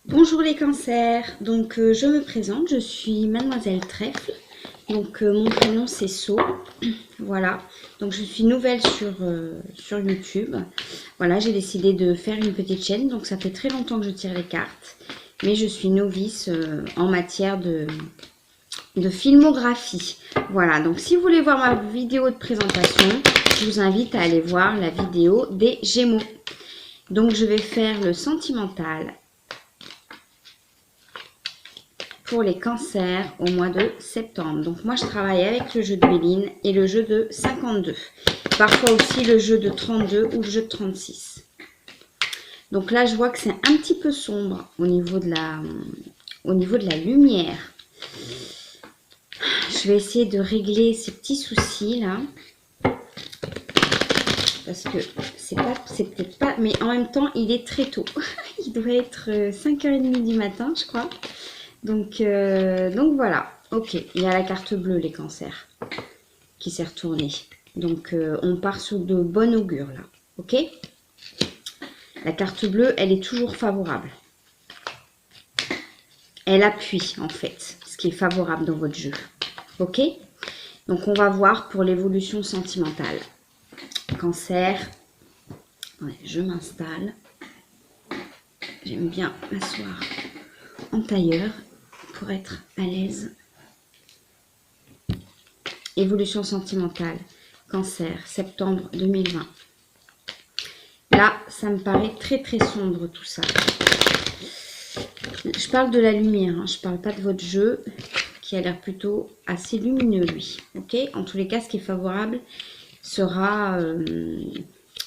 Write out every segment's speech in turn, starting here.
Bonjour les cancers, donc je me présente, je suis Mademoiselle Trèfle, donc mon prénom c'est So, voilà, donc je suis nouvelle sur YouTube, voilà, j'ai décidé de faire une petite chaîne, donc ça fait très longtemps que je tire les cartes, mais je suis novice en matière de filmographie, voilà, donc si vous voulez voir ma vidéo de présentation, je vous invite à aller voir la vidéo des Gémeaux. Donc je vais faire le sentimental pour les cancers au mois de septembre. Donc moi je travaille avec le jeu de Béline et le jeu de 52. Parfois aussi le jeu de 32 ou le jeu de 36. Donc là je vois que c'est un petit peu sombre au niveau de la lumière. Je vais essayer de régler ces petits soucis là. Parce que c'est peut-être pas, mais en même temps il est très tôt. Il doit être 5h30 du matin je crois. Donc voilà, ok, il y a la carte bleue, les cancers, qui s'est retournée. Donc on part sur de bon augure là, ok. La carte bleue, elle est toujours favorable. Elle appuie en fait, ce qui est favorable dans votre jeu, ok. Donc on va voir pour l'évolution sentimentale. Cancer, ouais, je m'installe. J'aime bien m'asseoir en tailleur pour être à l'aise. Évolution sentimentale, cancer, septembre 2020. Là, ça me paraît très très sombre tout ça. Je parle de la lumière, hein, je parle pas de votre jeu qui a l'air plutôt assez lumineux lui. Ok, en tous les cas, ce qui est favorable sera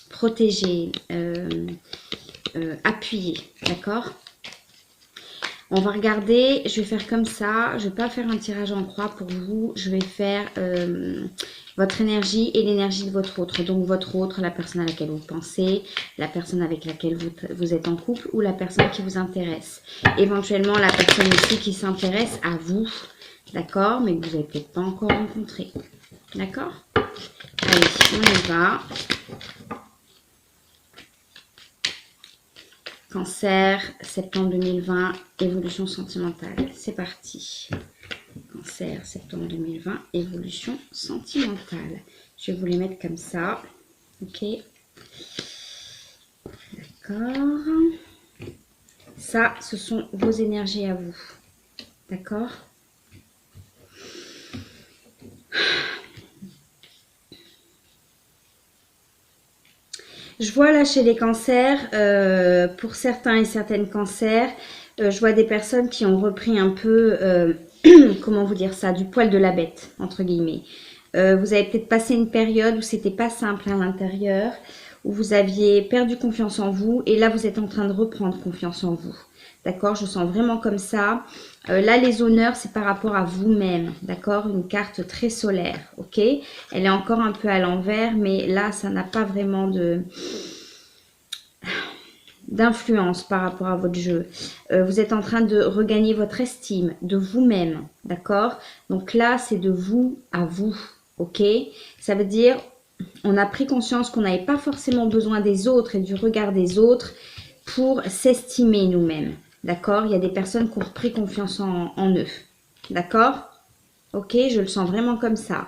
protégé, appuyé, d'accord. On va regarder, je vais faire comme ça, je ne vais pas faire un tirage en croix pour vous, je vais faire votre énergie et l'énergie de votre autre. Donc votre autre, la personne à laquelle vous pensez, la personne avec laquelle vous êtes en couple ou la personne qui vous intéresse. Éventuellement la personne aussi qui s'intéresse à vous, d'accord, mais que vous n'avez peut-être pas encore rencontré. D'accord? Allez, on y va. Cancer, septembre 2020, évolution sentimentale. C'est parti. Cancer, septembre 2020, évolution sentimentale. Je vais vous les mettre comme ça. Ok. D'accord. Ça, ce sont vos énergies à vous. D'accord. Je vois là chez les cancers, pour certains et certaines cancers, je vois des personnes qui ont repris un peu, comment vous dire ça, du poil de la bête, entre guillemets. Vous avez peut-être passé une période où c'était pas simple à l'intérieur, où vous aviez perdu confiance en vous, et là vous êtes en train de reprendre confiance en vous. D'accord, je sens vraiment comme ça. Là, les honneurs, c'est par rapport à vous-même. D'accord, une carte très solaire. Ok, elle est encore un peu à l'envers, mais là, ça n'a pas vraiment d'influence par rapport à votre jeu. Vous êtes en train de regagner votre estime de vous-même. D'accord, donc là, c'est de vous à vous. Ok, ça veut dire on a pris conscience qu'on n'avait pas forcément besoin des autres et du regard des autres pour s'estimer nous-mêmes. D'accord? Il y a des personnes qui ont repris confiance en eux. D'accord? Ok, je le sens vraiment comme ça.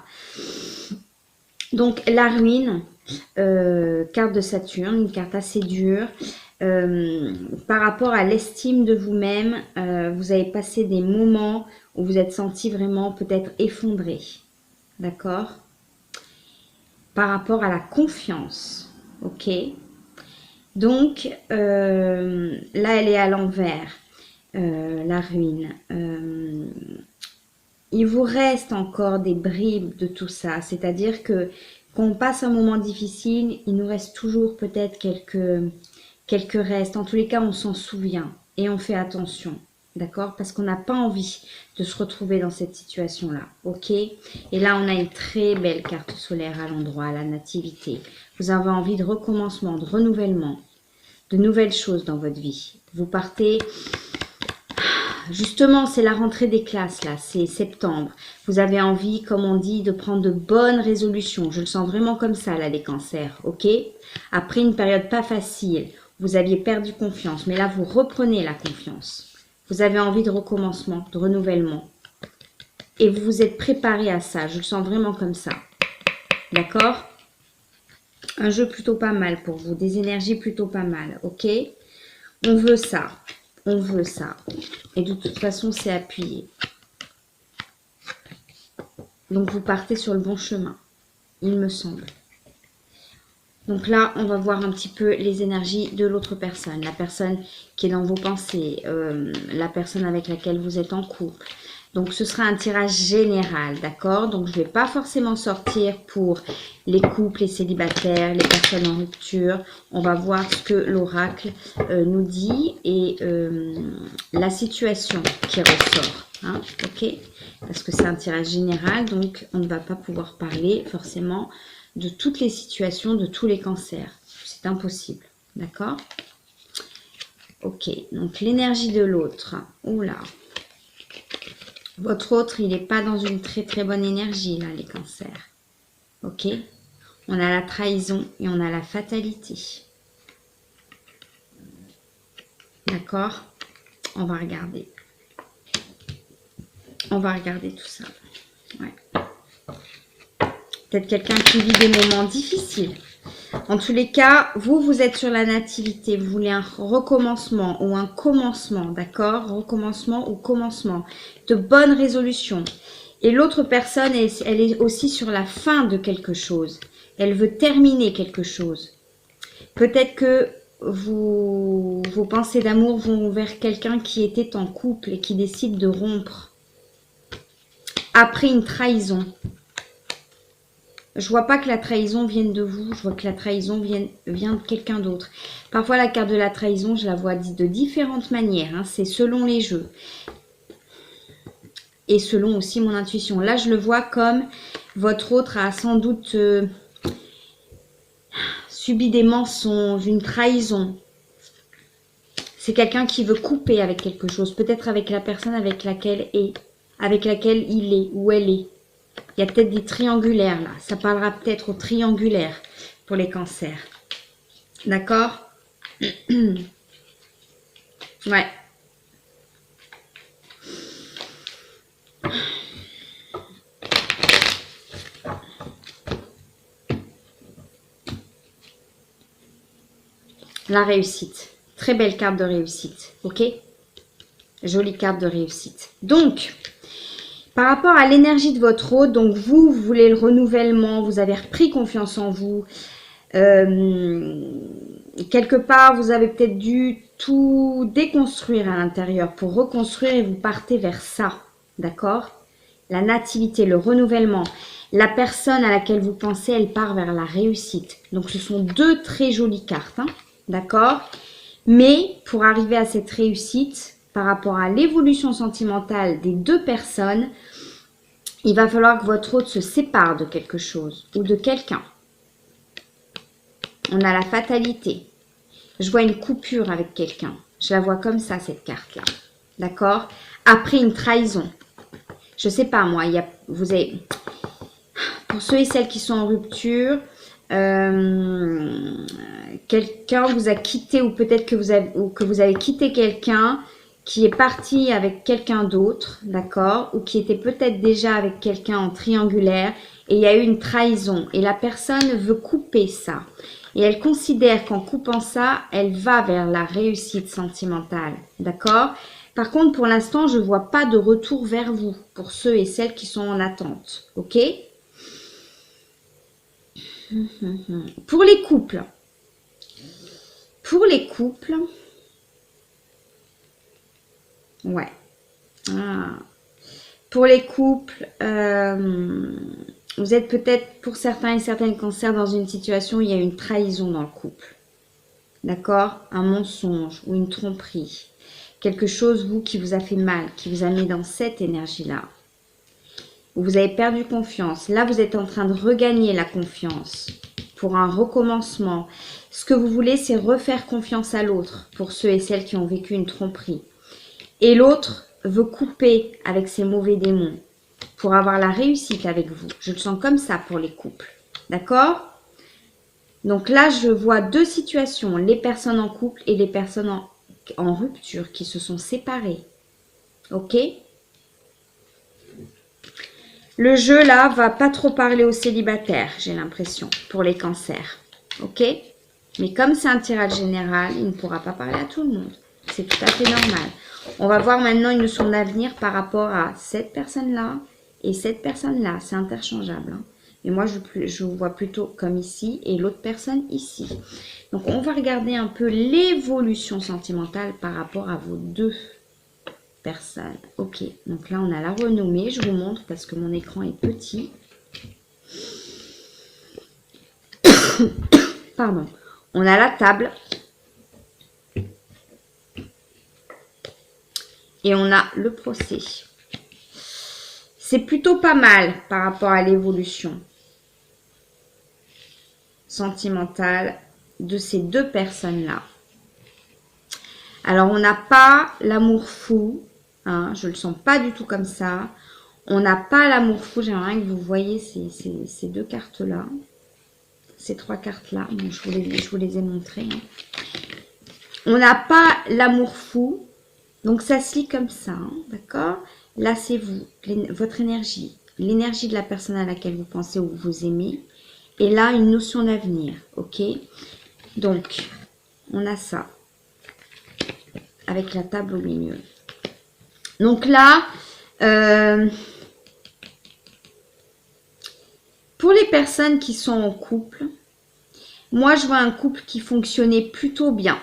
Donc, la ruine, carte de Saturne, une carte assez dure. Par rapport à l'estime de vous-même, vous avez passé des moments où vous êtes senti vraiment peut-être effondré. D'accord? Par rapport à la confiance. Ok? Donc, là, elle est à l'envers, la ruine. Il vous reste encore des bribes de tout ça. C'est-à-dire que quand on passe un moment difficile, il nous reste toujours peut-être quelques restes. En tous les cas, on s'en souvient et on fait attention. D'accord? Parce qu'on n'a pas envie de se retrouver dans cette situation-là. Ok? Et là, on a une très belle carte solaire à l'endroit, à la nativité. Vous avez envie de recommencement, de renouvellement, de nouvelles choses dans votre vie. Vous partez... Justement, c'est la rentrée des classes, là. C'est septembre. Vous avez envie, comme on dit, de prendre de bonnes résolutions. Je le sens vraiment comme ça, là, les cancers. Ok? Après une période pas facile, vous aviez perdu confiance. Mais là, vous reprenez la confiance. Vous avez envie de recommencement, de renouvellement. Et vous vous êtes préparé à ça. Je le sens vraiment comme ça. D'accord? Un jeu plutôt pas mal pour vous. Des énergies plutôt pas mal. Ok? On veut ça. On veut ça. Et de toute façon, c'est appuyé. Donc, vous partez sur le bon chemin. Il me semble. Donc là, on va voir un petit peu les énergies de l'autre personne. La personne qui est dans vos pensées. La personne avec laquelle vous êtes en couple. Donc, ce sera un tirage général, d'accord? Donc, je ne vais pas forcément sortir pour les couples, les célibataires, les personnes en rupture. On va voir ce que l'oracle nous dit et la situation qui ressort. Hein, ok? Parce que c'est un tirage général, donc on ne va pas pouvoir parler forcément de toutes les situations, de tous les cancers. C'est impossible, d'accord? Ok, donc l'énergie de l'autre. Oula. Votre autre, il n'est pas dans une très très bonne énergie, là, les cancers. Ok? On a la trahison et on a la fatalité. D'accord? On va regarder. On va regarder tout ça. Ouais. Peut-être quelqu'un qui vit des moments difficiles. En tous les cas, vous êtes sur la nativité. Vous voulez un recommencement ou un commencement, d'accord? Recommencement ou commencement. De bonnes résolutions. Et l'autre personne, elle est aussi sur la fin de quelque chose. Elle veut terminer quelque chose. Peut-être que vos pensées d'amour vont vers quelqu'un qui était en couple et qui décide de rompre. Après une trahison. Je vois pas que la trahison vienne de vous. Je vois que la trahison vient de quelqu'un d'autre. Parfois, la carte de la trahison, je la vois de différentes manières. Hein. C'est selon les jeux. Et selon aussi mon intuition. Là, je le vois comme votre autre a sans doute subi des mensonges, une trahison. C'est quelqu'un qui veut couper avec quelque chose. Peut-être avec la personne avec laquelle il est ou elle est. Il y a peut-être des triangulaires là. Ça parlera peut-être au triangulaire pour les cancers. D'accord? Ouais. La réussite. Très belle carte de réussite. Ok? Jolie carte de réussite. Donc, par rapport à l'énergie de votre hôte, donc vous voulez le renouvellement, vous avez repris confiance en vous. Quelque part, vous avez peut-être dû tout déconstruire à l'intérieur pour reconstruire et vous partez vers ça. D'accord? La nativité, le renouvellement. La personne à laquelle vous pensez, elle part vers la réussite. Donc, ce sont deux très jolies cartes. Hein, d'accord? Mais pour arriver à cette réussite, par rapport à l'évolution sentimentale des deux personnes, il va falloir que votre hôte se sépare de quelque chose ou de quelqu'un. On a la fatalité. Je vois une coupure avec quelqu'un. Je la vois comme ça, cette carte-là. D'accord? Après une trahison. Je sais pas, moi, vous avez... Pour ceux et celles qui sont en rupture, quelqu'un vous a quitté ou peut-être que vous avez quitté quelqu'un qui est parti avec quelqu'un d'autre, d'accord? Ou qui était peut-être déjà avec quelqu'un en triangulaire et il y a eu une trahison. Et la personne veut couper ça. Et elle considère qu'en coupant ça, elle va vers la réussite sentimentale, d'accord? Par contre, pour l'instant, je ne vois pas de retour vers vous pour ceux et celles qui sont en attente, ok? Pour les couples, ouais. Ah. Pour les couples, vous êtes peut-être pour certains et certaines cancers dans une situation où il y a une trahison dans le couple. D'accord? Un mensonge ou une tromperie. Quelque chose, vous, qui vous a fait mal, qui vous a mis dans cette énergie-là. Où vous avez perdu confiance. Là, vous êtes en train de regagner la confiance pour un recommencement. Ce que vous voulez, c'est refaire confiance à l'autre pour ceux et celles qui ont vécu une tromperie. Et l'autre veut couper avec ses mauvais démons pour avoir la réussite avec vous. Je le sens comme ça pour les couples. D'accord? Donc là, je vois deux situations, les personnes en couple et les personnes en rupture qui se sont séparées. Ok? Le jeu là va pas trop parler aux célibataires, j'ai l'impression, pour les cancers. Ok? Mais comme c'est un tirage général, il ne pourra pas parler à tout le monde. C'est tout à fait normal. On va voir maintenant une notion d'avenir par rapport à cette personne-là et cette personne-là. C'est interchangeable. Hein. Mais moi, je vous vois plutôt comme ici et l'autre personne ici. Donc, on va regarder un peu l'évolution sentimentale par rapport à vos deux personnes. Ok, donc là, on a la renommée. Je vous montre parce que mon écran est petit. Pardon. On a la table. Et on a le procès. C'est plutôt pas mal par rapport à l'évolution sentimentale de ces deux personnes-là. Alors, on n'a pas l'amour fou. Hein, je ne le sens pas du tout comme ça. On n'a pas l'amour fou. J'aimerais que vous voyez ces deux cartes-là. Ces trois cartes-là. Bon, je vous les ai montrées. Hein. On n'a pas l'amour fou. Donc, ça se lit comme ça. Hein, d'accord? Là, c'est vous, votre énergie. L'énergie de la personne à laquelle vous pensez ou vous aimez. Et là, une notion d'avenir. Ok? Donc, on a ça. Avec la table au milieu. Donc là, pour les personnes qui sont en couple, moi, je vois un couple qui fonctionnait plutôt bien.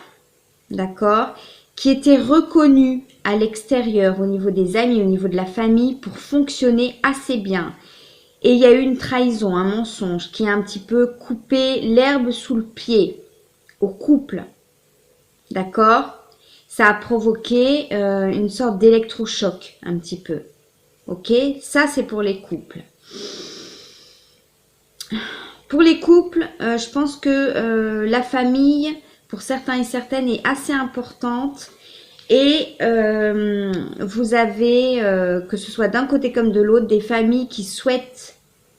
D'accord? Qui était reconnu à l'extérieur, au niveau des amis, au niveau de la famille, pour fonctionner assez bien. Et il y a eu une trahison, un mensonge qui a un petit peu coupé l'herbe sous le pied au couple. D'accord? Ça a provoqué une sorte d'électrochoc, un petit peu. Ok? Ça, c'est pour les couples. Pour les couples, je pense que la famille, pour certains et certaines, est assez importante. Et vous avez, que ce soit d'un côté comme de l'autre, des familles qui souhaitent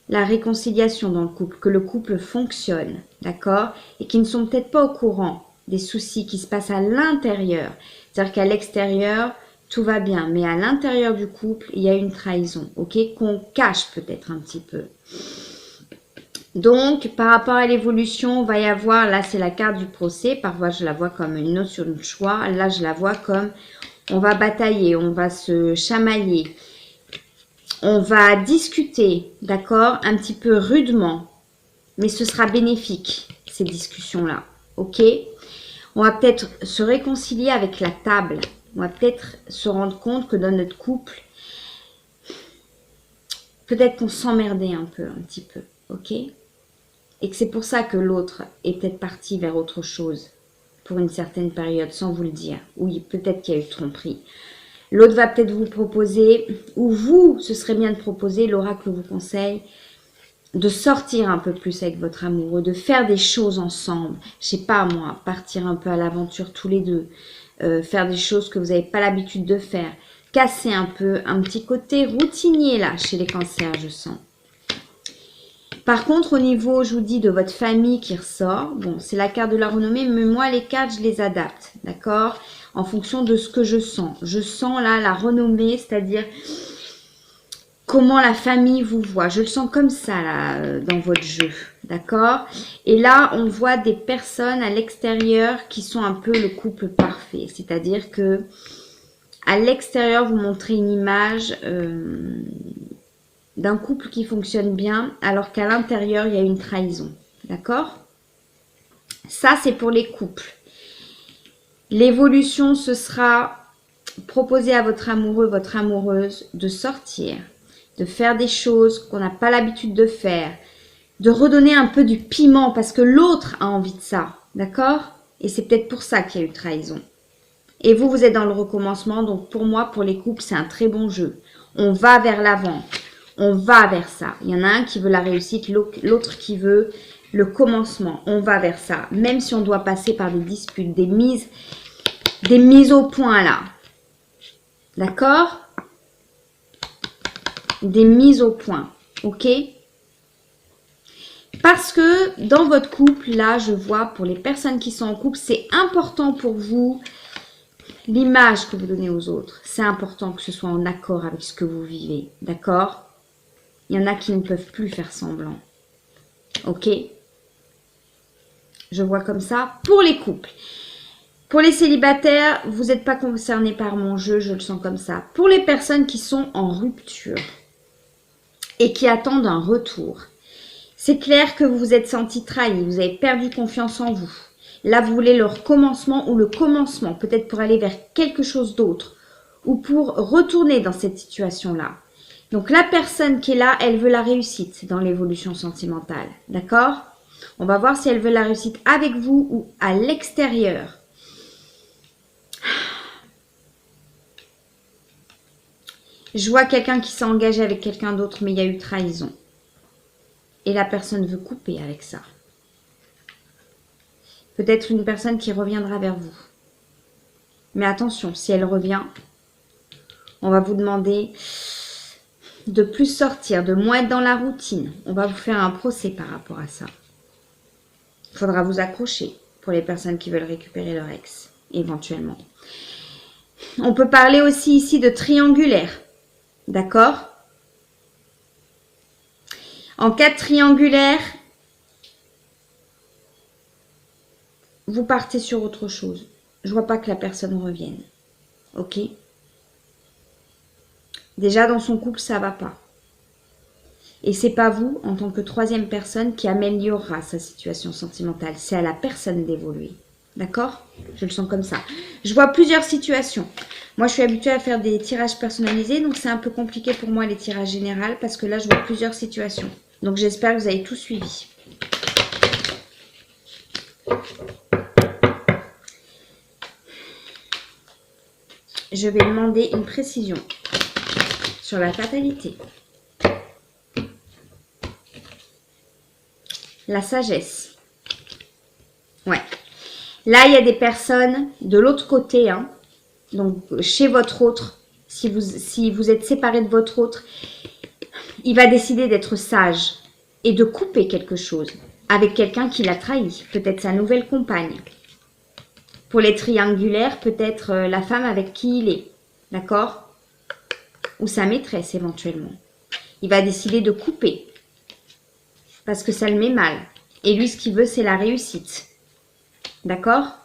la réconciliation dans le couple, que le couple fonctionne, d'accord? Et qui ne sont peut-être pas au courant des soucis qui se passent à l'intérieur. C'est-à-dire qu'à l'extérieur, tout va bien, mais à l'intérieur du couple, il y a une trahison, ok? Qu'on cache peut-être un petit peu. Donc, par rapport à l'évolution, on va y avoir, là c'est la carte du procès, parfois je la vois comme une notion de choix, là je la vois comme on va batailler, on va se chamailler, on va discuter, d'accord, un petit peu rudement, mais ce sera bénéfique, ces discussions-là, ok? On va peut-être se réconcilier avec la table, on va peut-être se rendre compte que dans notre couple, peut-être qu'on s'emmerdait un petit peu, ok? Et que c'est pour ça que l'autre est peut-être parti vers autre chose pour une certaine période, sans vous le dire. Oui, peut-être qu'il y a eu tromperie. L'autre va peut-être vous proposer, ou vous, ce serait bien de proposer, l'oracle vous conseille, de sortir un peu plus avec votre amoureux, de faire des choses ensemble. Je sais pas moi, partir un peu à l'aventure tous les deux, faire des choses que vous n'avez pas l'habitude de faire, casser un peu un petit côté routinier là, chez les cancers, je sens. Par contre, au niveau, je vous dis, de votre famille qui ressort, bon, c'est la carte de la renommée, mais moi, les cartes, je les adapte, d'accord? En fonction de ce que je sens. Je sens là la renommée, c'est-à-dire comment la famille vous voit. Je le sens comme ça, là, dans votre jeu, d'accord? Et là, on voit des personnes à l'extérieur qui sont un peu le couple parfait. C'est-à-dire que à l'extérieur, vous montrez une image... d'un couple qui fonctionne bien, alors qu'à l'intérieur, il y a une trahison. D'accord? Ça, c'est pour les couples. L'évolution, ce sera proposer à votre amoureux, votre amoureuse, de sortir, de faire des choses qu'on n'a pas l'habitude de faire, de redonner un peu du piment, parce que l'autre a envie de ça. D'accord? Et c'est peut-être pour ça qu'il y a eu trahison. Et vous, vous êtes dans le recommencement, donc pour moi, pour les couples, c'est un très bon jeu. On va vers l'avant. On va vers ça. Il y en a un qui veut la réussite, l'autre qui veut le commencement. On va vers ça. Même si on doit passer par des disputes, des mises au point là. D'accord? Des mises au point. Ok? Parce que dans votre couple, là, je vois pour les personnes qui sont en couple, c'est important pour vous l'image que vous donnez aux autres. C'est important que ce soit en accord avec ce que vous vivez. D'accord? Il y en a qui ne peuvent plus faire semblant. Ok? Je vois comme ça pour les couples. Pour les célibataires, vous n'êtes pas concernés par mon jeu, je le sens comme ça. Pour les personnes qui sont en rupture et qui attendent un retour, c'est clair que vous vous êtes senti trahi, vous avez perdu confiance en vous. Là, vous voulez le recommencement ou le commencement, peut-être pour aller vers quelque chose d'autre ou pour retourner dans cette situation-là. Donc, la personne qui est là, elle veut la réussite dans l'évolution sentimentale. D'accord? On va voir si elle veut la réussite avec vous ou à l'extérieur. Je vois quelqu'un qui s'est engagé avec quelqu'un d'autre, mais il y a eu trahison. Et la personne veut couper avec ça. Peut-être une personne qui reviendra vers vous. Mais attention, si elle revient, on va vous demander de plus sortir, de moins être dans la routine. On va vous faire un procès par rapport à ça. Il faudra vous accrocher pour les personnes qui veulent récupérer leur ex, éventuellement. On peut parler aussi ici de triangulaire. D'accord? En cas de triangulaire, vous partez sur autre chose. Je vois pas que la personne revienne. Ok? Déjà, dans son couple, ça va pas. Et c'est pas vous, en tant que troisième personne, qui améliorera sa situation sentimentale. C'est à la personne d'évoluer. D'accord? Je le sens comme ça. Je vois plusieurs situations. Moi, je suis habituée à faire des tirages personnalisés, donc c'est un peu compliqué pour moi les tirages généraux, parce que là, je vois plusieurs situations. Donc, j'espère que vous avez tout suivi. Je vais demander une précision sur la fatalité. La sagesse. Ouais. Là, il y a des personnes de l'autre côté, hein, donc chez votre autre, si vous êtes séparé de votre autre, il va décider d'être sage et de couper quelque chose avec quelqu'un qui l'a trahi, peut-être sa nouvelle compagne. Pour les triangulaires, peut-être la femme avec qui il est, d'accord? Ou sa maîtresse éventuellement. Il va décider de couper parce que ça le met mal. Et lui, ce qu'il veut, c'est la réussite. D'accord?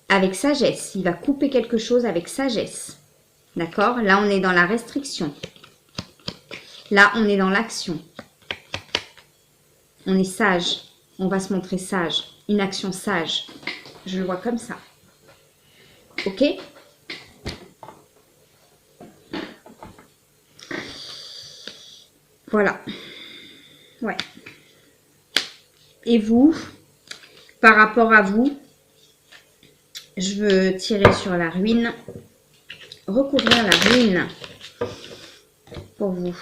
Avec sagesse. Il va couper quelque chose avec sagesse. D'accord? Là, on est dans la restriction. Là, on est dans l'action. On est sage. On va se montrer sage. Une action sage. Je le vois comme ça. Ok? Voilà. Ouais. Et vous, par rapport à vous, je veux tirer sur la ruine. Recouvrir la ruine pour vous.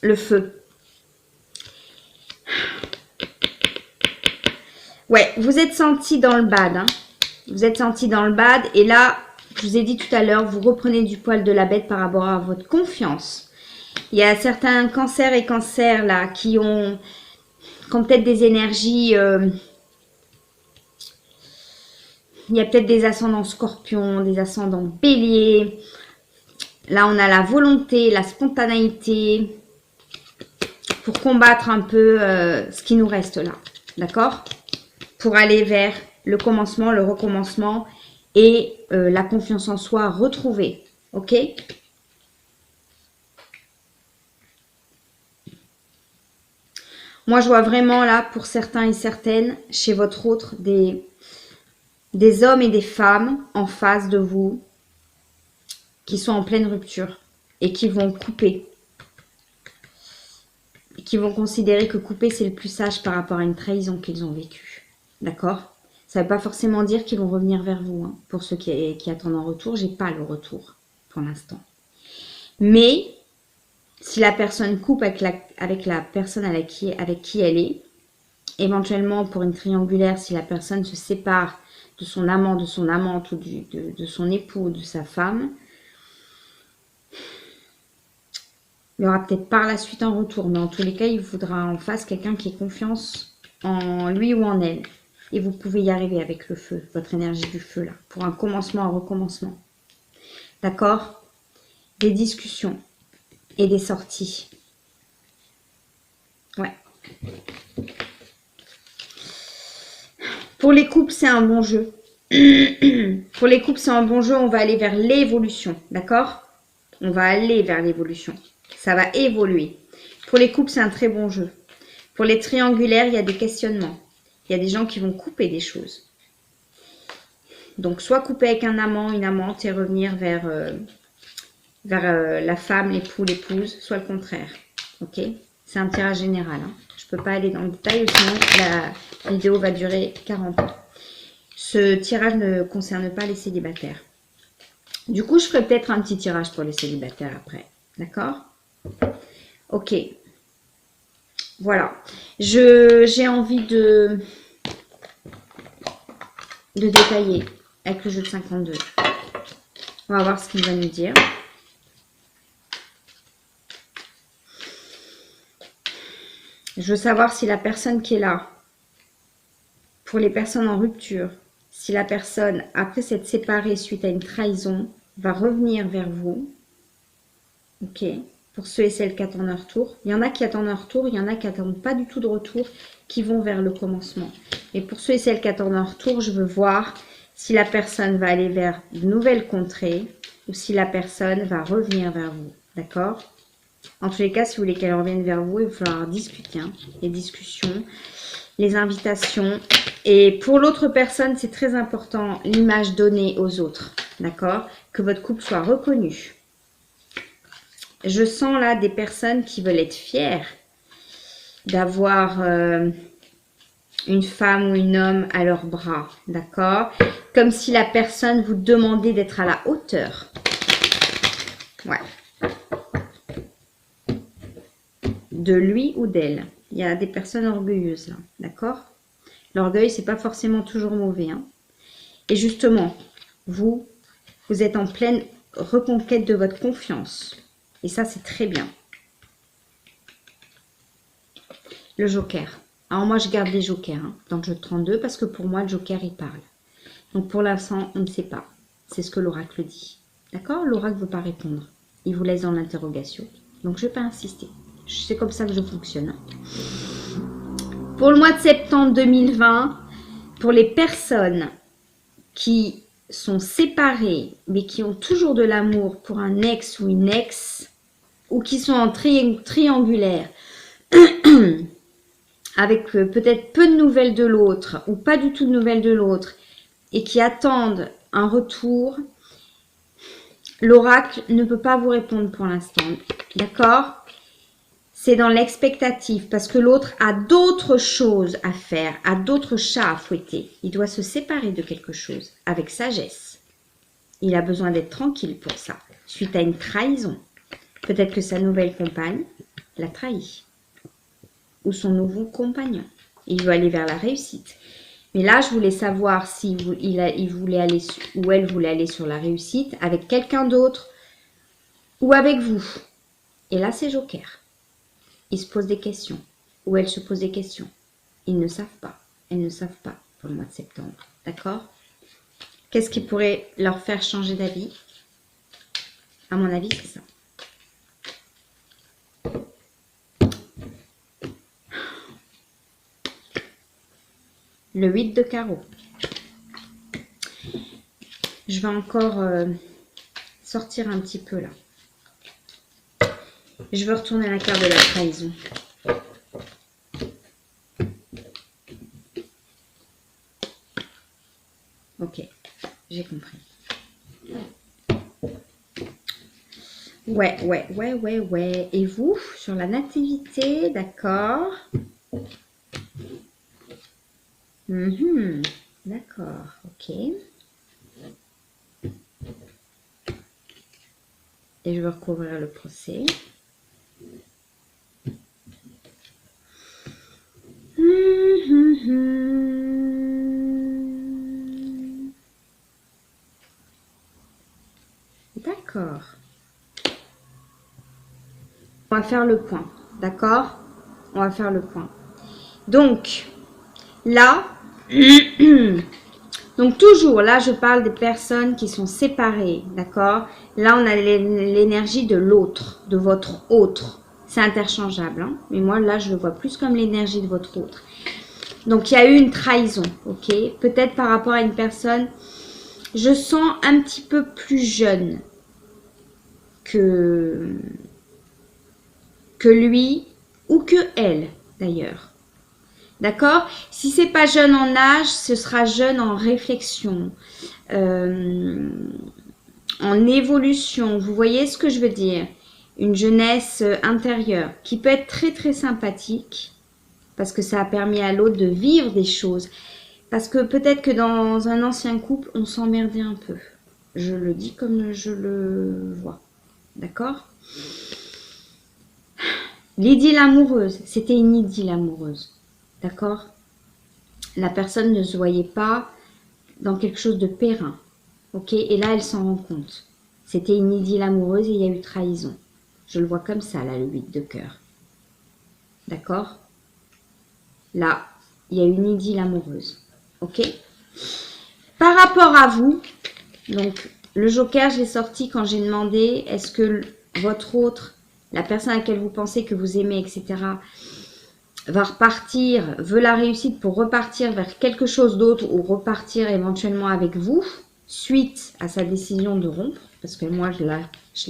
Le feu. Ouais, vous êtes senti dans le bad. Hein. Vous êtes senti dans le bad. Et là, je vous ai dit tout à l'heure, vous reprenez du poil de la bête par rapport à votre confiance. Il y a certains cancers et cancers là qui ont peut-être des énergies. Il y a peut-être des ascendants scorpions, des ascendants bélier. Là, on a la volonté, la spontanéité pour combattre un peu ce qui nous reste là. D'accord? Pour aller vers le commencement, le recommencement et la confiance en soi retrouvée. Ok? Moi, je vois vraiment là, pour certains et certaines, chez votre autre, des hommes et des femmes en face de vous qui sont en pleine rupture et qui vont couper. Et qui vont considérer que couper, c'est le plus sage par rapport à une trahison qu'ils ont vécue. D'accord? Ça ne veut pas forcément dire qu'ils vont revenir vers vous. Hein. Pour ceux qui attendent un retour, j'ai pas le retour pour l'instant. Mais si la personne coupe avec la personne avec qui elle est, éventuellement pour une triangulaire, si la personne se sépare de son amant, de son amante ou de son époux ou de sa femme, Il y aura peut-être par la suite un retour, mais en tous les cas, il faudra en face quelqu'un qui ait confiance en lui ou en elle. Et vous pouvez y arriver avec le feu, votre énergie du feu là, pour un commencement, un recommencement. D'accord? Des discussions et des sorties. Ouais. Pour les couples, c'est un bon jeu. Pour les couples, c'est un bon jeu. On va aller vers l'évolution. D'accord? On va aller vers l'évolution. Ça va évoluer. Pour les couples, c'est un très bon jeu. Pour les triangulaires, il y a des questionnements. Il y a des gens qui vont couper des choses. Donc, soit couper avec un amant, une amante et revenir vers la femme, l'époux, l'épouse, soit le contraire. Ok? C'est un tirage général. Hein. Je ne peux pas aller dans le détail, sinon la vidéo va durer 40 ans. Ce tirage ne concerne pas les célibataires. Du coup, je ferai peut-être un petit tirage pour les célibataires après. D'accord? Ok. Voilà. J'ai envie de détailler avec le jeu de 52. On va voir ce qu'il va nous dire. Je veux savoir si la personne qui est là, pour les personnes en rupture, si la personne, après s'être séparée suite à une trahison, va revenir vers vous. Ok. Pour ceux et celles qui attendent un retour. Il y en a qui attendent un retour, il y en a qui n'attendent pas du tout de retour, qui vont vers le commencement. Et pour ceux et celles qui attendent un retour, je veux voir si la personne va aller vers de nouvelles contrées ou si la personne va revenir vers vous. D'accord? En tous les cas, si vous voulez qu'elle revienne vers vous, il va falloir discuter. Hein, les discussions, les invitations. Et pour l'autre personne, c'est très important, l'image donnée aux autres. D'accord? Que votre couple soit reconnu. Je sens là des personnes qui veulent être fières d'avoir une femme ou un homme à leurs bras. D'accord? Comme si la personne vous demandait d'être à la hauteur. Ouais. De lui ou d'elle. Il y a des personnes orgueilleuses là. D'accord? L'orgueil, c'est pas forcément toujours mauvais. Hein. Et justement, vous êtes en pleine reconquête de votre confiance. Et ça, c'est très bien. Le joker. Alors moi, je garde les jokers hein, dans le jeu de 32 parce que pour moi, le joker, il parle. Donc pour l'instant, on ne sait pas. C'est ce que l'oracle dit. D'accord? L'oracle ne veut pas répondre. Il vous laisse dans l'interrogation. Donc je ne vais pas insister. C'est comme ça que je fonctionne. Pour le mois de septembre 2020, pour les personnes qui sont séparées, mais qui ont toujours de l'amour pour un ex ou une ex, ou qui sont en triangulaire, avec peut-être peu de nouvelles de l'autre, ou pas du tout de nouvelles de l'autre, et qui attendent un retour, l'oracle ne peut pas vous répondre pour l'instant. D'accord? C'est dans l'expectative, parce que l'autre a d'autres choses à faire, a d'autres chats à fouetter. Il doit se séparer de quelque chose, avec sagesse. Il a besoin d'être tranquille pour ça, suite à une trahison. Peut-être que sa nouvelle compagne l'a trahi. Ou son nouveau compagnon. Il veut aller vers la réussite. Mais là, je voulais savoir si il voulait aller ou elle voulait aller sur la réussite avec quelqu'un d'autre ou avec vous. Et là, c'est joker. Ils se posent des questions. Ou elles se posent des questions. Ils ne savent pas. Elles ne savent pas pour le mois de septembre. D'accord? Qu'est-ce qui pourrait leur faire changer d'avis? À mon avis, c'est ça. Le 8 de carreau. Je vais encore sortir un petit peu là. Je veux retourner la carte de la trahison. Ok, j'ai compris. Ouais. Et vous, sur la nativité, d'accord. D'accord, ok. Et je vais recouvrir le procès. D'accord. On va faire le point, d'accord? On va faire le point. Donc, là, donc toujours, là, je parle des personnes qui sont séparées, d'accord? Là, on a l'énergie de l'autre, de votre autre. C'est interchangeable, hein? Mais moi, là, je le vois plus comme l'énergie de votre autre. Donc, il y a eu une trahison, ok? Peut-être par rapport à une personne, je sens un petit peu plus jeune que lui ou que elle, d'ailleurs. D'accord? Si c'est pas jeune en âge, ce sera jeune en réflexion, en évolution. Vous voyez ce que je veux dire? Une jeunesse intérieure qui peut être très très sympathique parce que ça a permis à l'autre de vivre des choses. Parce que peut-être que dans un ancien couple, on s'emmerdait un peu. Je le dis comme je le vois. D'accord? L'idylle amoureuse, c'était une idylle amoureuse. D'accord? La personne ne se voyait pas dans quelque chose de périn. Ok? Et là, elle s'en rend compte. C'était une idylle amoureuse et il y a eu trahison. Je le vois comme ça, là, le 8 de cœur. D'accord? Là, il y a une idylle amoureuse. Ok? Par rapport à vous, donc, le joker, je l'ai sorti quand j'ai demandé, est-ce que votre autre, la personne à laquelle vous pensez que vous aimez, etc., va repartir, veut la réussite pour repartir vers quelque chose d'autre ou repartir éventuellement avec vous, suite à sa décision de rompre, parce que moi, je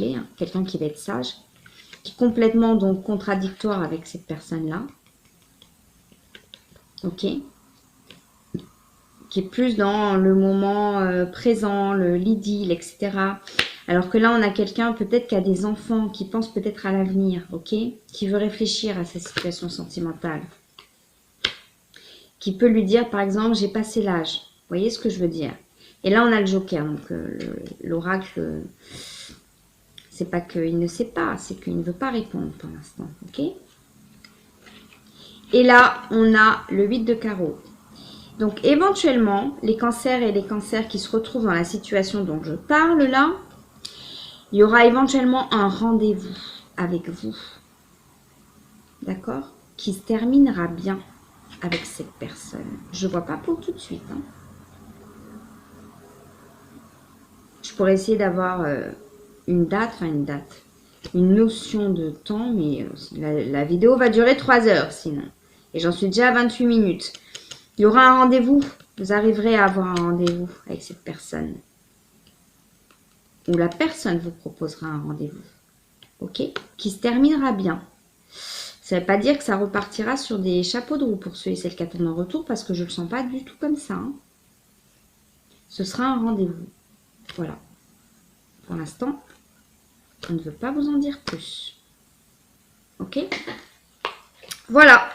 l'ai, hein, quelqu'un qui va être sage, qui est complètement donc contradictoire avec cette personne-là. Ok? Qui est plus dans le moment présent, l'idylle, etc. Alors que là, on a quelqu'un peut-être qui a des enfants, qui pense peut-être à l'avenir, ok? Qui veut réfléchir à sa situation sentimentale. Qui peut lui dire, par exemple, j'ai passé l'âge. Vous voyez ce que je veux dire? Et là, on a le joker. Donc, l'oracle, c'est pas qu'il ne sait pas, c'est qu'il ne veut pas répondre pour l'instant, ok? Et là, on a le 8 de carreau. Donc, éventuellement, les cancers et les cancers qui se retrouvent dans la situation dont je parle là, il y aura éventuellement un rendez-vous avec vous. D'accord? Qui se terminera bien avec cette personne. Je ne vois pas pour tout de suite. Hein. Je pourrais essayer d'avoir une date, une notion de temps, mais la vidéo va durer 3 heures sinon. Et j'en suis déjà à 28 minutes. Il y aura un rendez-vous. Vous arriverez à avoir un rendez-vous avec cette personne. Ou la personne vous proposera un rendez-vous. Ok? Qui se terminera bien. Ça ne veut pas dire que ça repartira sur des chapeaux de roue pour ceux et celles qui attendent un retour parce que je ne le sens pas du tout comme ça. Hein. Ce sera un rendez-vous. Voilà. Pour l'instant, on ne veut pas vous en dire plus. Ok? Voilà.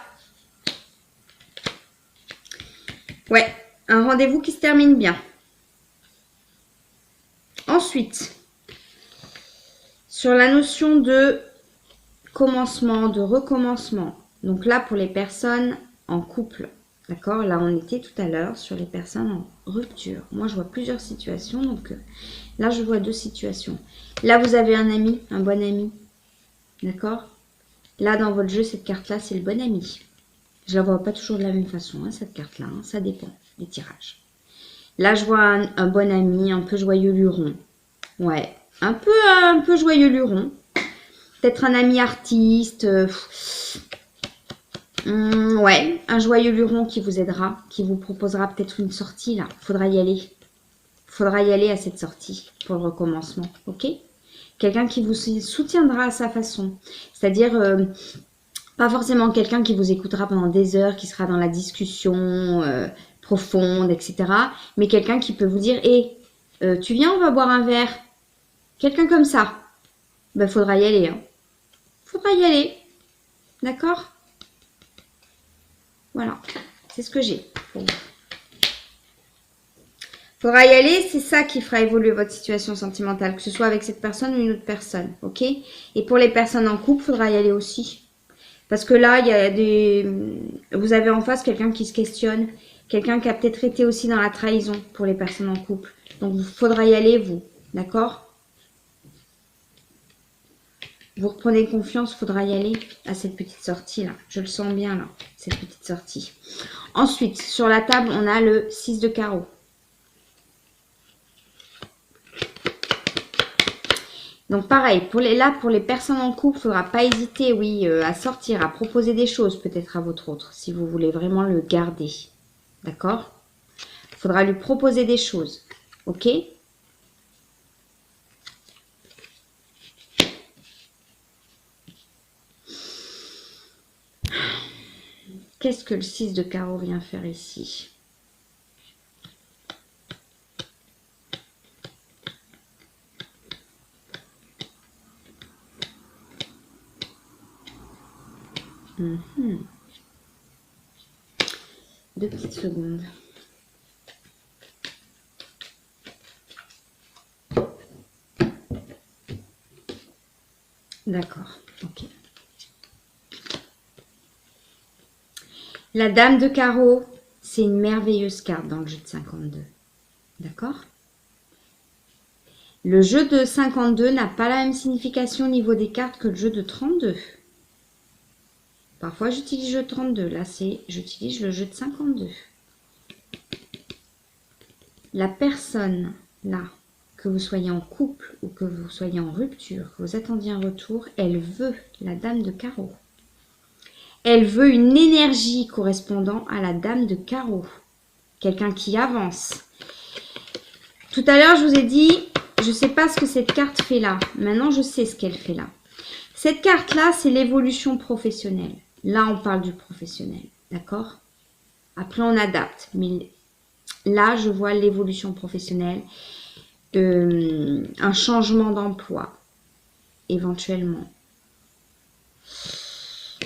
Ouais, un rendez-vous qui se termine bien. Ensuite, sur la notion de commencement, de recommencement. Donc là, pour les personnes en couple, d'accord? Là, on était tout à l'heure sur les personnes en rupture. Moi, je vois plusieurs situations. Donc là, je vois 2 situations. Là, vous avez un ami, un bon ami. D'accord? Là, dans votre jeu, cette carte-là, c'est le bon ami. Je la vois pas toujours de la même façon, hein, cette carte-là. Hein. Ça dépend des tirages. Là, je vois un bon ami, un peu joyeux luron. Ouais, un peu joyeux luron. Peut-être un ami artiste. Ouais, un joyeux luron qui vous aidera, qui vous proposera peut-être une sortie, là. Faudra y aller. Faudra y aller à cette sortie pour le recommencement, ok? Quelqu'un qui vous soutiendra à sa façon. C'est-à-dire... pas forcément quelqu'un qui vous écoutera pendant des heures, qui sera dans la discussion profonde, etc. Mais quelqu'un qui peut vous dire, hé, tu viens, on va boire un verre. Quelqu'un comme ça. Ben, faudra y aller. Hein. Faudra y aller. D'accord? Voilà. C'est ce que j'ai pour vous. Faudra y aller, c'est ça qui fera évoluer votre situation sentimentale, que ce soit avec cette personne ou une autre personne. Ok? Et pour les personnes en couple, faudra y aller aussi. Parce que là, il y a vous avez en face quelqu'un qui se questionne, quelqu'un qui a peut-être été aussi dans la trahison pour les personnes en couple. Donc, il faudra y aller, vous. D'accord? Vous reprenez confiance, il faudra y aller à cette petite sortie là. Je le sens bien là, cette petite sortie. Ensuite, sur la table, on a le 6 de carreau. Donc pareil, pour les personnes en couple, il ne faudra pas hésiter, oui, à sortir, à proposer des choses peut-être à votre autre, si vous voulez vraiment le garder. D'accord? Il faudra lui proposer des choses. Ok? Qu'est-ce que le 6 de carreau vient faire ici? Deux petites secondes. D'accord, ok. La dame de carreau, c'est une merveilleuse carte dans le jeu de 52. D'accord? Le jeu de 52 n'a pas la même signification au niveau des cartes que le jeu de 32. Parfois, j'utilise le jeu de 32. Là, j'utilise le jeu de 52. La personne, là, que vous soyez en couple ou que vous soyez en rupture, que vous attendiez un retour, elle veut la dame de carreau. Elle veut une énergie correspondant à la dame de carreau. Quelqu'un qui avance. Tout à l'heure, je vous ai dit, je ne sais pas ce que cette carte fait là. Maintenant, je sais ce qu'elle fait là. Cette carte-là, c'est l'évolution professionnelle. Là, on parle du professionnel. D'accord? Après, on adapte. Mais là, je vois l'évolution professionnelle. Un changement d'emploi. Éventuellement.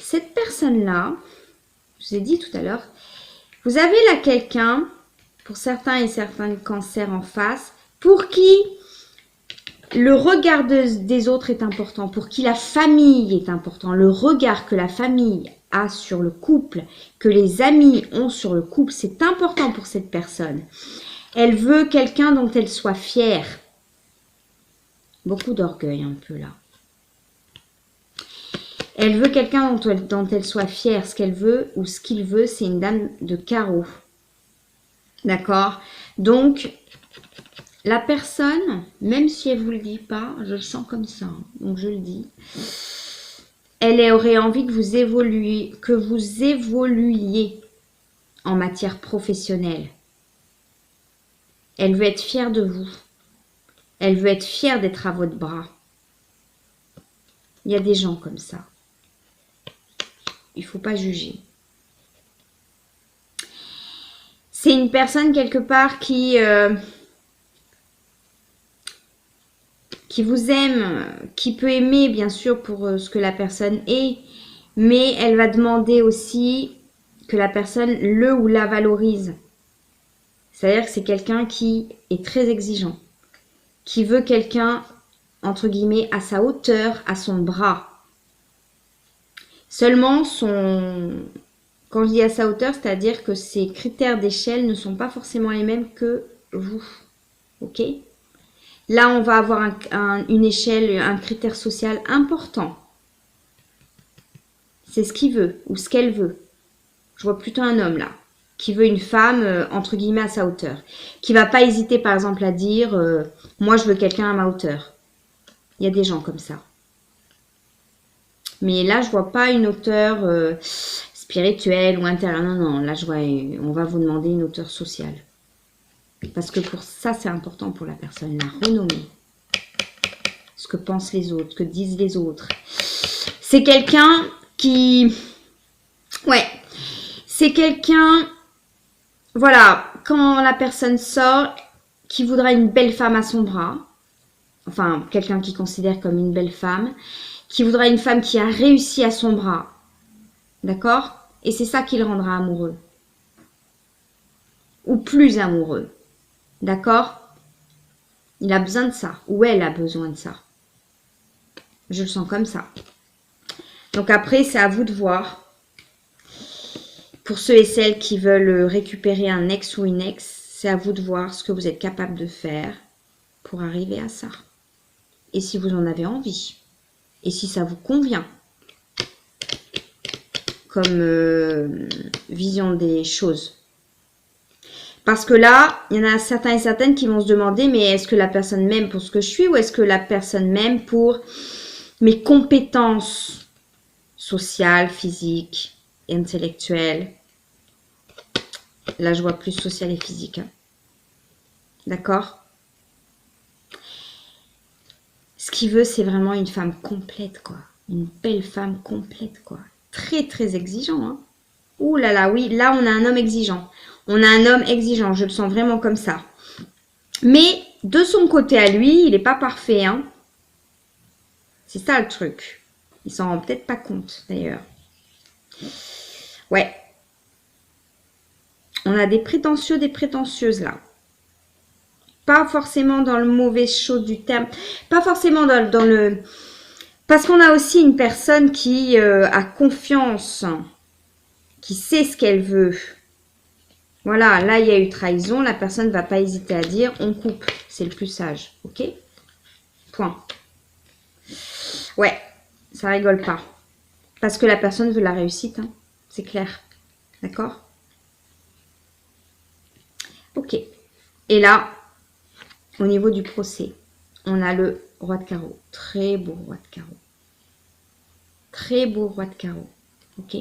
Cette personne-là, je vous ai dit tout à l'heure, vous avez là quelqu'un, pour certains et certains cancers en face, pour qui le regard des autres est important, pour qui la famille est important, le regard que la famille a sur le couple, que les amis ont sur le couple, c'est important pour cette personne. Elle veut quelqu'un dont elle soit fière. Beaucoup d'orgueil un peu là. Elle veut quelqu'un dont elle soit fière. Ce qu'elle veut ou ce qu'il veut, c'est une dame de carreau. D'accord? Donc, la personne, même si elle ne vous le dit pas, je le sens comme ça, hein, donc je le dis. Elle aurait envie que vous évoluiez en matière professionnelle. Elle veut être fière de vous. Elle veut être fière d'être à votre bras. Il y a des gens comme ça. Il ne faut pas juger. C'est une personne quelque part qui vous aime, qui peut aimer bien sûr pour ce que la personne est, mais elle va demander aussi que la personne le ou la valorise. C'est-à-dire que c'est quelqu'un qui est très exigeant, qui veut quelqu'un, entre guillemets, à sa hauteur, à son bras. Seulement, quand je dis à sa hauteur, c'est-à-dire que ses critères d'échelle ne sont pas forcément les mêmes que vous. Ok ? Là, on va avoir une échelle, un critère social important. C'est ce qu'il veut ou ce qu'elle veut. Je vois plutôt un homme là, qui veut une femme, entre guillemets, à sa hauteur. Qui va pas hésiter, par exemple, à dire « Moi, je veux quelqu'un à ma hauteur ». Il y a des gens comme ça. Mais là, je vois pas une hauteur spirituelle ou intérieure. Non, non, là, je vois, on va vous demander une hauteur sociale. Parce que pour ça, c'est important pour la personne, la renommée. Ce que pensent les autres, ce que disent les autres. C'est quelqu'un qui... Ouais, c'est quelqu'un... Voilà, quand la personne sort, qui voudra une belle femme à son bras. Enfin, quelqu'un qui considère comme une belle femme. Qui voudra une femme qui a réussi à son bras. D'accord? Et c'est ça qui le rendra amoureux. Ou plus amoureux. D'accord? Il a besoin de ça. Ou elle a besoin de ça. Je le sens comme ça. Donc après, c'est à vous de voir. Pour ceux et celles qui veulent récupérer un ex ou une ex, c'est à vous de voir ce que vous êtes capable de faire pour arriver à ça. Et si vous en avez envie. et si ça vous convient comme vision des choses. Parce que là, il y en a certains et certaines qui vont se demander, mais est-ce que la personne m'aime pour ce que je suis ou est-ce que la personne m'aime pour mes compétences sociales, physiques, intellectuelles? Là, je vois plus social et physique. Hein. D'accord? Ce qu'il veut, c'est vraiment une femme complète, quoi. Une belle femme complète, quoi. Très, très exigeant, hein. Ouh là là, oui, là, on a un homme exigeant. On a un homme exigeant, je le sens vraiment comme ça. Mais, de son côté à lui, il n'est pas parfait, hein. C'est ça, le truc. Il s'en rend peut-être pas compte, d'ailleurs. Ouais. On a des prétentieux, des prétentieuses, là. Pas forcément dans le mauvais chose du terme. Pas forcément dans le... Parce qu'on a aussi une personne qui a confiance, qui sait ce qu'elle veut. Voilà, là, il y a eu trahison. La personne ne va pas hésiter à dire, on coupe. C'est le plus sage, ok? Point. Ouais, ça rigole pas. Parce que la personne veut la réussite, hein. C'est clair. D'accord? Ok. Et là, au niveau du procès, on a le roi de carreau. Très beau roi de carreau. Très beau roi de carreau. Ok?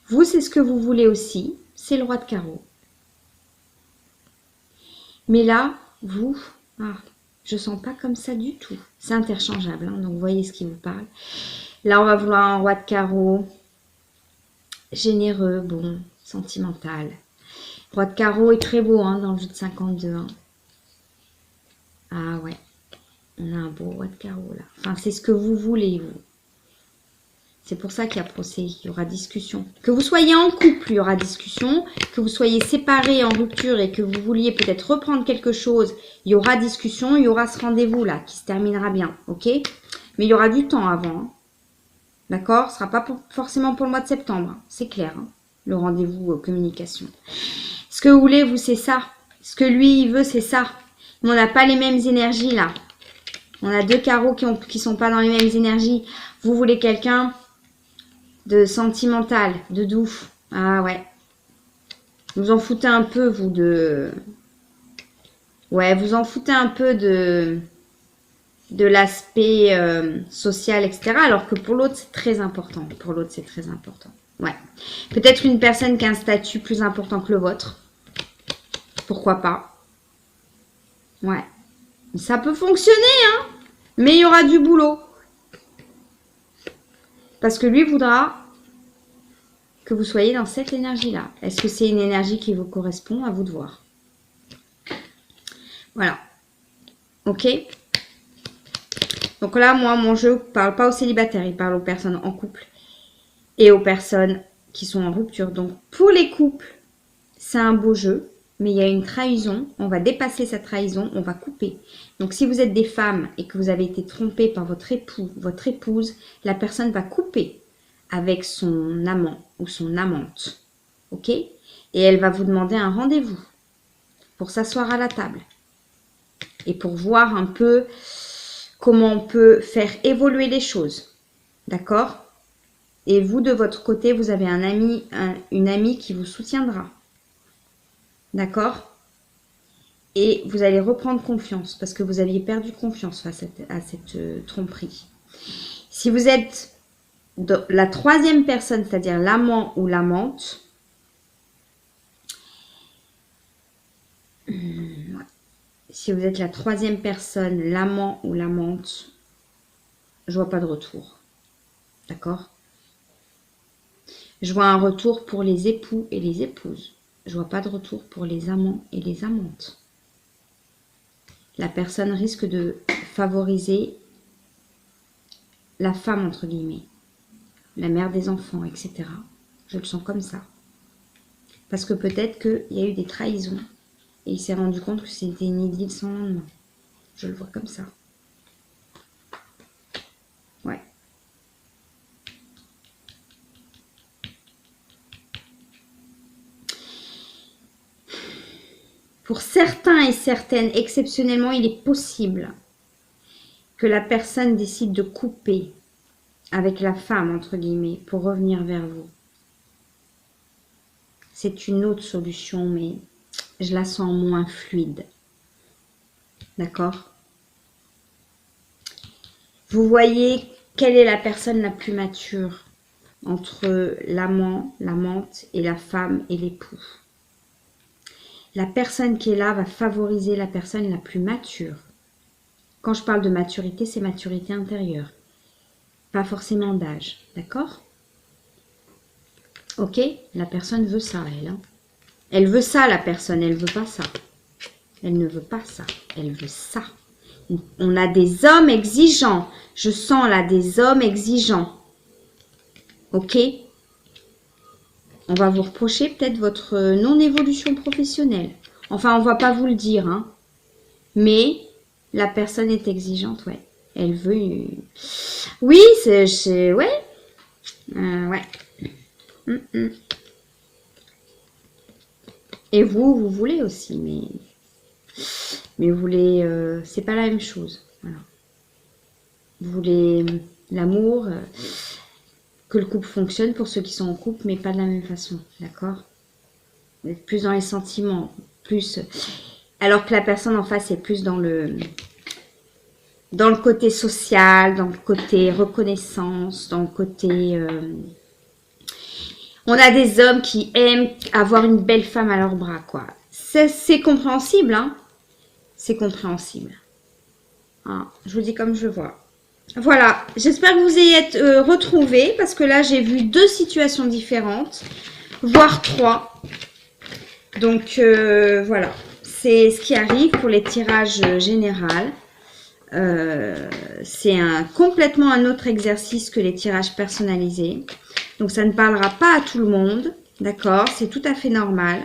Vous, c'est ce que vous voulez aussi. C'est le roi de carreau. Mais là, vous, je sens pas comme ça du tout. C'est interchangeable, hein, donc vous voyez ce qui vous parle. Là, on va vouloir un roi de carreau. Généreux, bon, sentimental. Roi de carreau est très beau hein, dans le jeu de 52. Hein. Ah ouais, on a un beau roi de carreau là. Enfin, c'est ce que vous voulez, vous. C'est pour ça qu'il y a procès, il y aura discussion. Que vous soyez en couple, il y aura discussion. Que vous soyez séparés, en rupture et que vous vouliez peut-être reprendre quelque chose, il y aura discussion, il y aura ce rendez-vous là qui se terminera bien, ok? Mais il y aura du temps avant. Hein. D'accord? Ce ne sera pas forcément pour le mois de septembre, hein. C'est clair. Hein, le rendez-vous communication. Ce que vous voulez, vous, c'est ça. Ce que lui, il veut, c'est ça. Mais on n'a pas les mêmes énergies là. On a deux carreaux qui sont pas dans les mêmes énergies. Vous voulez quelqu'un de sentimental, de doux. Ah ouais. Vous en foutez un peu, vous, de... Ouais, vous en foutez un peu de l'aspect social, etc. Alors que pour l'autre, c'est très important. Pour l'autre, c'est très important. Ouais. Peut-être une personne qui a un statut plus important que le vôtre. Pourquoi pas? Ouais. Ça peut fonctionner, hein. Mais il y aura du boulot. Parce que lui voudra que vous soyez dans cette énergie-là. Est-ce que c'est une énergie qui vous correspond? À vous de voir. Voilà. Ok? Donc là, moi, mon jeu ne parle pas aux célibataires. Il parle aux personnes en couple et aux personnes qui sont en rupture. Donc, pour les couples, c'est un beau jeu. Mais il y a une trahison. On va dépasser cette trahison. On va couper. Donc, si vous êtes des femmes et que vous avez été trompées par votre époux, votre épouse, la personne va couper avec son amant ou son amante. Ok? Et elle va vous demander un rendez-vous pour s'asseoir à la table. Et pour voir un peu comment on peut faire évoluer les choses. D'accord? Et vous, de votre côté, vous avez un ami, une amie qui vous soutiendra. D'accord? Et vous allez reprendre confiance parce que vous aviez perdu confiance face à cette tromperie. Si vous êtes la troisième personne, c'est-à-dire l'amant ou l'amante, si vous êtes la troisième personne, l'amant ou l'amante, je vois pas de retour. D'accord? Je vois un retour pour les époux et les épouses. Je vois pas de retour pour les amants et les amantes. La personne risque de favoriser la femme, entre guillemets, la mère des enfants, etc. Je le sens comme ça. Parce que peut-être qu'il y a eu des trahisons et il s'est rendu compte que c'était une idylle sans lendemain. Je le vois comme ça. Ouais. Pour certains et certaines, exceptionnellement, il est possible que la personne décide de couper avec la femme, entre guillemets, pour revenir vers vous. C'est une autre solution, mais je la sens moins fluide. D'accord? Vous voyez quelle est la personne la plus mature entre l'amant, l'amante et la femme et l'époux. La personne qui est là va favoriser la personne la plus mature. Quand je parle de maturité, c'est maturité intérieure. Pas forcément d'âge. D'accord? Ok? La personne veut ça, elle. Hein. Elle veut ça, la personne. Elle veut pas ça. Elle ne veut pas ça. Elle veut ça. On a des hommes exigeants. Je sens là des hommes exigeants. Ok? On va vous reprocher peut-être votre non-évolution professionnelle. Enfin, on va pas vous le dire. Hein. Mais la personne est exigeante, ouais. Elle veut... Oui, c'est... Ouais. Ouais. Et vous voulez aussi, mais vous voulez... c'est pas la même chose. Voilà. Vous voulez l'amour, que le couple fonctionne pour ceux qui sont en couple, mais pas de la même façon, d'accord? Vous êtes plus dans les sentiments, plus... Alors que la personne en face est plus dans le côté social, dans le côté reconnaissance, dans le côté... On a des hommes qui aiment avoir une belle femme à leurs bras, quoi. C'est compréhensible, hein? C'est compréhensible. Ah, je vous dis comme je vois. Voilà, j'espère que vous ayez retrouvés, parce que là, j'ai vu 2 situations différentes, voire 3. Donc, voilà. C'est ce qui arrive pour les tirages généraux. C'est complètement un autre exercice que les tirages personnalisés. Donc, ça ne parlera pas à tout le monde. D'accord? C'est tout à fait normal.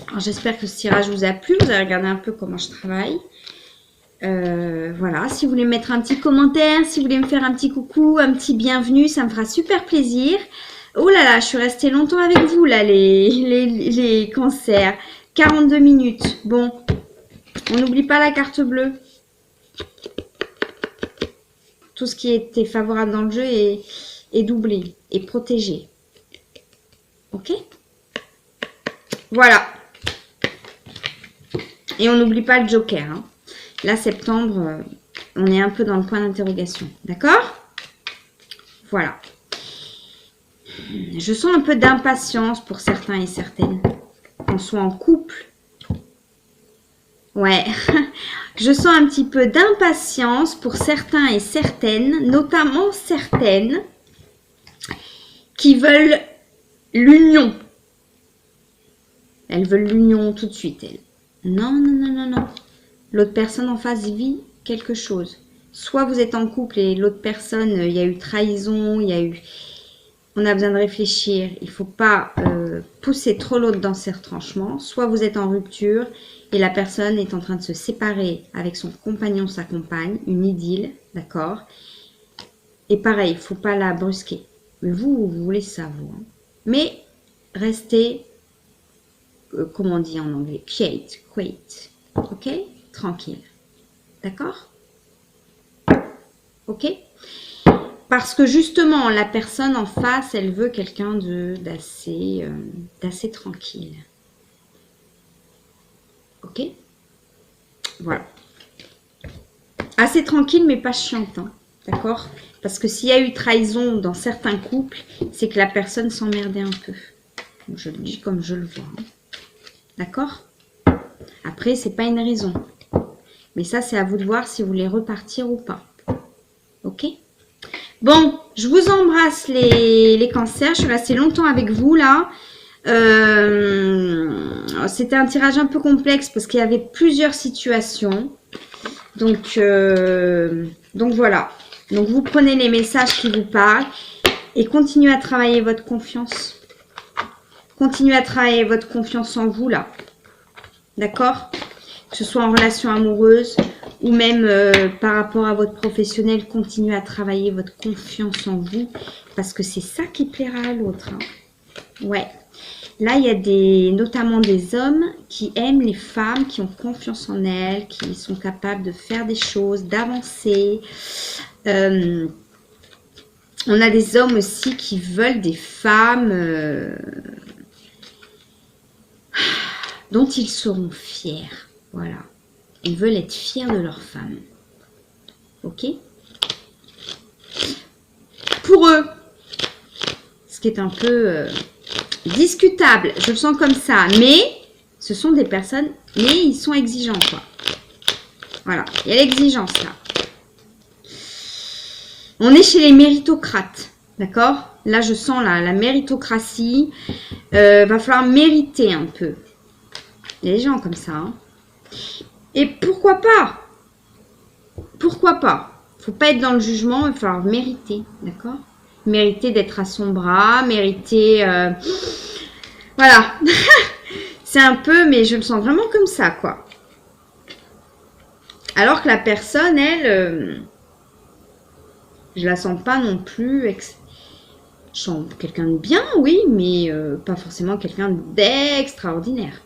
Alors, j'espère que ce tirage vous a plu. Vous avez regardé un peu comment je travaille. Voilà. Si vous voulez mettre un petit commentaire, si vous voulez me faire un petit coucou, un petit bienvenue, ça me fera super plaisir. Oh là là, je suis restée longtemps avec vous, là, les cancers. 42 minutes. Bon, on n'oublie pas la carte bleue. Tout ce qui était favorable dans le jeu est doublé, est protégé. Ok? Voilà. Et on n'oublie pas le joker. Hein. Là, septembre, on est un peu dans le point d'interrogation. D'accord? Voilà. Je sens un peu d'impatience pour certains et certaines. Qu'on soit en couple. Ouais. Je sens un petit peu d'impatience pour certains et certaines, notamment certaines qui veulent l'union. Elles veulent l'union tout de suite, elles. Non, non, non, non, non. L'autre personne en face vit quelque chose. Soit vous êtes en couple et l'autre personne, il y a eu trahison, il y a eu... On a besoin de réfléchir. Il ne faut pas pousser trop l'autre dans ses retranchements. Soit vous êtes en rupture et la personne est en train de se séparer avec son compagnon, sa compagne, une idylle, d'accord? Et pareil, il ne faut pas la brusquer. Mais vous voulez ça, vous. Hein. Mais restez, comment on dit en anglais, quiet, ok? Tranquille. D'accord? Ok? Parce que justement, la personne en face, elle veut quelqu'un d'assez tranquille. Ok? Voilà. Assez tranquille, mais pas chiante. Hein, d'accord? Parce que s'il y a eu trahison dans certains couples, c'est que la personne s'emmerdait un peu. Donc, je le dis comme je le vois. Hein. D'accord? Après, c'est pas une raison. Mais ça, c'est à vous de voir si vous voulez repartir ou pas. Ok? Bon, je vous embrasse les cancers. Je suis restée longtemps avec vous là. C'était un tirage un peu complexe parce qu'il y avait plusieurs situations. Donc voilà. Donc vous prenez les messages qui vous parlent et continuez à travailler votre confiance. Continuez à travailler votre confiance en vous là. D'accord? Que ce soit en relation amoureuse ou même par rapport à votre professionnel, continuez à travailler votre confiance en vous parce que c'est ça qui plaira à l'autre. Hein. Ouais. Là, il y a notamment des hommes qui aiment les femmes, qui ont confiance en elles, qui sont capables de faire des choses, d'avancer. On a des hommes aussi qui veulent des femmes dont ils seront fiers. Voilà. Ils veulent être fiers de leur femme. Ok? Pour eux, ce qui est un peu discutable, je le sens comme ça, mais ce sont des personnes, mais ils sont exigeants, quoi. Voilà, il y a l'exigence là. On est chez les méritocrates, d'accord? Là, je sens la méritocratie. Va falloir mériter un peu. Il y a des gens comme ça. Hein. Et pourquoi pas? Pourquoi pas? Faut pas être dans le jugement, il va falloir mériter, d'accord? Mériter d'être à son bras, mériter... Voilà. C'est un peu, mais je me sens vraiment comme ça, quoi. Alors que la personne, elle... je la sens pas non plus... Je sens quelqu'un de bien, oui, mais pas forcément quelqu'un d'extraordinaire.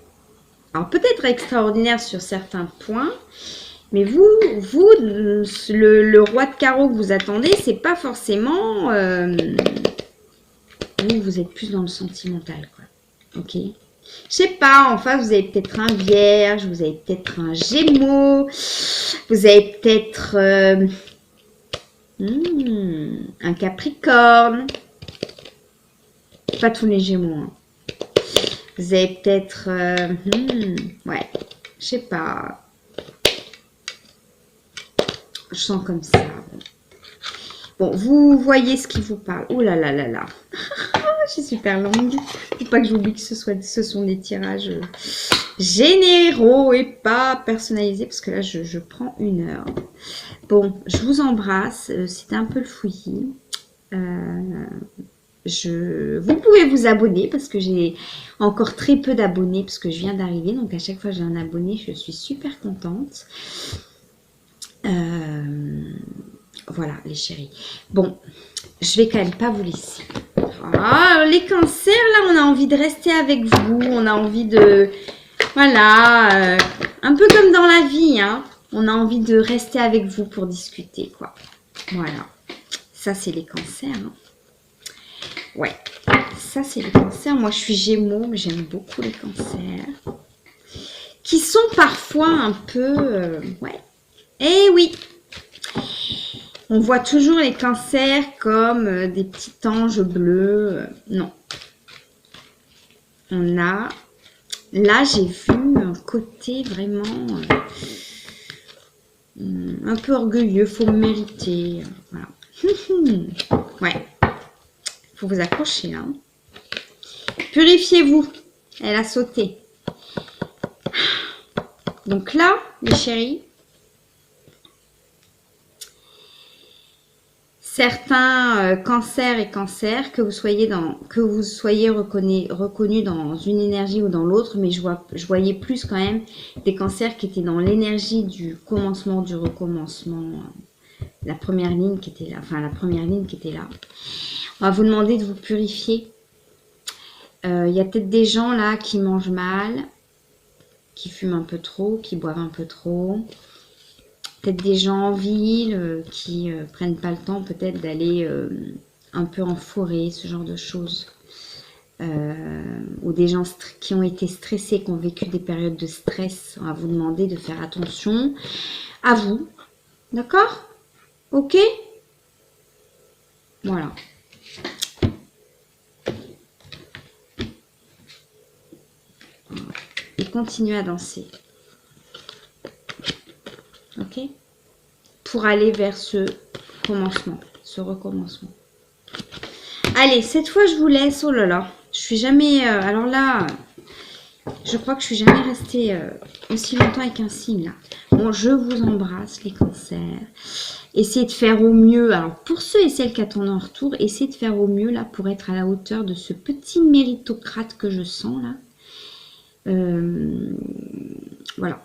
Alors peut-être extraordinaire sur certains points, mais vous le roi de carreau que vous attendez, c'est pas forcément... vous êtes plus dans le sentimental, quoi. Ok? Je sais pas, en face, vous avez peut-être un vierge, vous avez peut-être un gémeaux, vous avez peut-être un capricorne. Pas tous les gémeaux, hein. Vous avez peut-être... ouais, je sais pas. Je sens comme ça. Bon, vous voyez ce qui vous parle. Ouh là là là là. Je suis super longue. Faut pas que j'oublie que ce sont des tirages généraux et pas personnalisés. Parce que là, je prends 1 heure. Bon, je vous embrasse. C'était un peu le fouillis. Vous pouvez vous abonner parce que j'ai encore très peu d'abonnés parce que je viens d'arriver. Donc à chaque fois que j'ai un abonné, je suis super contente. Voilà les chéris. Bon, je vais quand même pas vous laisser. Ah, les cancers, là, on a envie de rester avec vous. On a envie de... Voilà, un peu comme dans la vie, hein. On a envie de rester avec vous pour discuter, quoi. Voilà. Ça, c'est les cancers, hein. Ouais, ça c'est les cancers. Moi je suis gémeaux, mais j'aime beaucoup les cancers. Qui sont parfois un peu... ouais. Eh oui. On voit toujours les cancers comme des petits anges bleus. Non. On a... Là j'ai vu un côté vraiment... un peu orgueilleux. Faut me mériter. Voilà. Ouais. Faut vous accrocher, hein. Purifiez-vous. Elle a sauté. Donc là, les chéris, certains cancers et cancers, que vous soyez reconnu dans une énergie ou dans l'autre, mais je voyais plus quand même des cancers qui étaient dans l'énergie du commencement, du recommencement. La première ligne qui était là. Enfin, la première ligne qui était là. On va vous demander de vous purifier. Il y a peut-être des gens là qui mangent mal, qui fument un peu trop, qui boivent un peu trop. Peut-être des gens en ville qui prennent pas le temps peut-être d'aller un peu en forêt, ce genre de choses. Ou des gens qui ont été stressés, qui ont vécu des périodes de stress. On va vous demander de faire attention à vous. D'accord? Ok? Voilà. Et continuez à danser. Ok? Pour aller vers ce commencement, ce recommencement. Allez, cette fois, je vous laisse. Oh là là, je suis jamais... alors là, je crois que je suis jamais restée aussi longtemps avec un signe, là. Bon, je vous embrasse, les cancers. Essayez de faire au mieux. Alors, pour ceux et celles qui attendent un retour, essayez de faire au mieux, là, pour être à la hauteur de ce petit méritocrate que je sens, là. Voilà.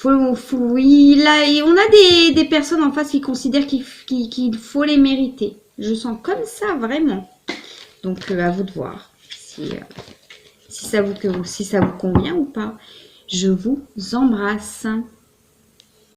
Oui, là, on a des personnes en face qui considèrent qu'il faut les mériter. Je sens comme ça, vraiment. Donc, à vous de voir si ça vous convient ou pas. Je vous embrasse.